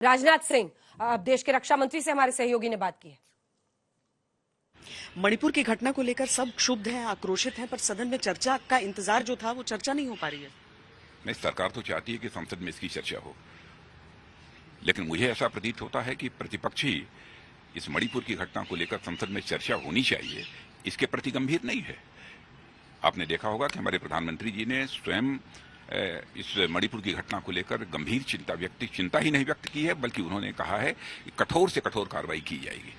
राजनाथ सिंह, देश के रक्षा मंत्री से हमारे सहयोगी ने बात की है। मणिपुर की घटना को लेकर सब क्षुब्ध हैं, आक्रोशित हैं, पर सदन में चर्चा का इंतजार जो था वो चर्चा नहीं हो पा रही है। नहीं, सरकार तो चाहती है कि संसद में इसकी चर्चा हो, लेकिन मुझे ऐसा प्रतीत होता है कि प्रतिपक्ष ही इस मणिपुर की घटना को लेकर संसद में चर्चा होनी चाहिए, इसके प्रति गंभीर नहीं है। आपने देखा होगा कि हमारे प्रधानमंत्री जी ने स्वयं इस मणिपुर की घटना को लेकर गंभीर चिंता ही नहीं व्यक्त की है, बल्कि उन्होंने कहा है कि कठोर से कठोर कार्रवाई की जाएगी।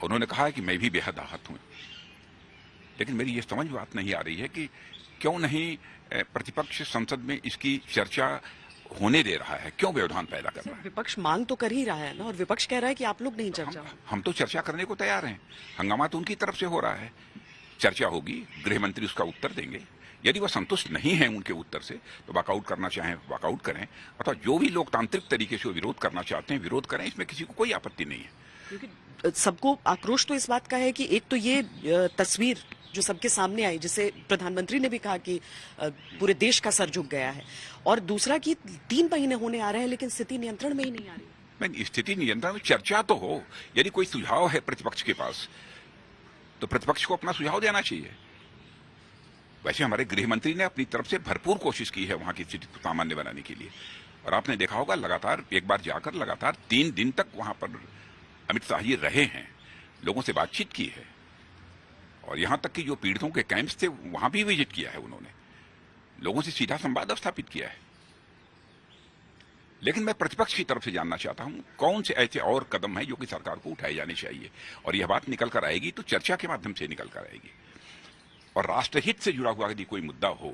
उन्होंने कहा है कि मैं भी बेहद आहत हूं, लेकिन मेरी ये समझ बात नहीं आ रही है कि क्यों नहीं प्रतिपक्ष संसद में इसकी चर्चा होने दे रहा है, क्यों व्यवधान पैदा कर रहा है। विपक्ष मांग तो कर ही रहा है ना, और विपक्ष कह रहा है कि आप लोग नहीं चर्चा। हम तो चर्चा करने को तैयार हैं, हंगामा तो उनकी तरफ से हो रहा है। चर्चा होगी, गृह मंत्री उसका उत्तर देंगे। यदि वह संतुष्ट नहीं है उनके उत्तर से तो वॉकआउट करना चाहें वॉकआउट करें, अथवा जो भी लोकतांत्रिक तरीके से विरोध करना चाहते हैं विरोध करें, इसमें किसी को कोई आपत्ति नहीं है। क्योंकि सबको आक्रोश तो इस बात का है कि एक तो ये तस्वीर जो सबके सामने आई, जिसे प्रधानमंत्री ने भी कहा कि पूरे देश का सर झुक गया है, और दूसरा कि 3 महीने होने आ रहे हैं लेकिन स्थिति नियंत्रण में ही नहीं आ रही। नहीं, स्थिति नियंत्रण में चर्चा तो हो। यदि कोई सुझाव है प्रतिपक्ष के पास तो प्रतिपक्ष को अपना सुझाव देना चाहिए। वैसे हमारे गृह मंत्री ने अपनी तरफ से भरपूर कोशिश की है वहां की स्थिति को सामान्य बनाने के लिए, और आपने देखा होगा लगातार एक बार जाकर लगातार 3 दिन तक वहां पर अमित शाह जी रहे हैं, लोगों से बातचीत की है, और यहां तक कि जो पीड़ितों के कैंप्स थे वहां भी विजिट किया है उन्होंने, लोगों से सीधा संवाद स्थापित किया है। लेकिन मैं प्रतिपक्ष की तरफ से जानना चाहता हूं कौन से ऐसे और कदम हैं जो कि सरकार को उठाए जाने चाहिए, और यह बात निकल कर आएगी तो चर्चा के माध्यम से निकल कर आएगी। और राष्ट्रहित से जुड़ा हुआ यदि कोई मुद्दा हो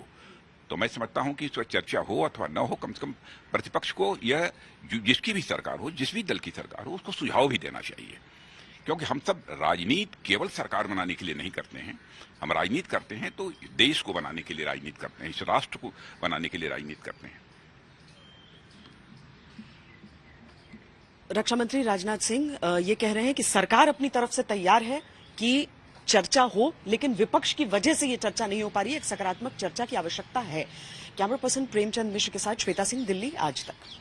तो मैं समझता हूं कि इस पर चर्चा हो अथवा न हो, कम से कम प्रतिपक्ष को यह जिसकी भी सरकार हो, जिस भी दल की सरकार हो, उसको सुझाव भी देना चाहिए। क्योंकि हम सब राजनीति केवल सरकार बनाने के लिए नहीं करते हैं, हम राजनीति करते हैं तो देश को बनाने के लिए राजनीति करते हैं, इस राष्ट्र को बनाने के लिए राजनीति करते हैं। रक्षा मंत्री राजनाथ सिंह ये कह रहे हैं कि सरकार अपनी तरफ से तैयार है कि चर्चा हो, लेकिन विपक्ष की वजह से ये चर्चा नहीं हो पा रही है। एक सकारात्मक चर्चा की आवश्यकता है। कैमरा पर्सन प्रेमचंद मिश्र के साथ श्वेता सिंह, दिल्ली आज तक।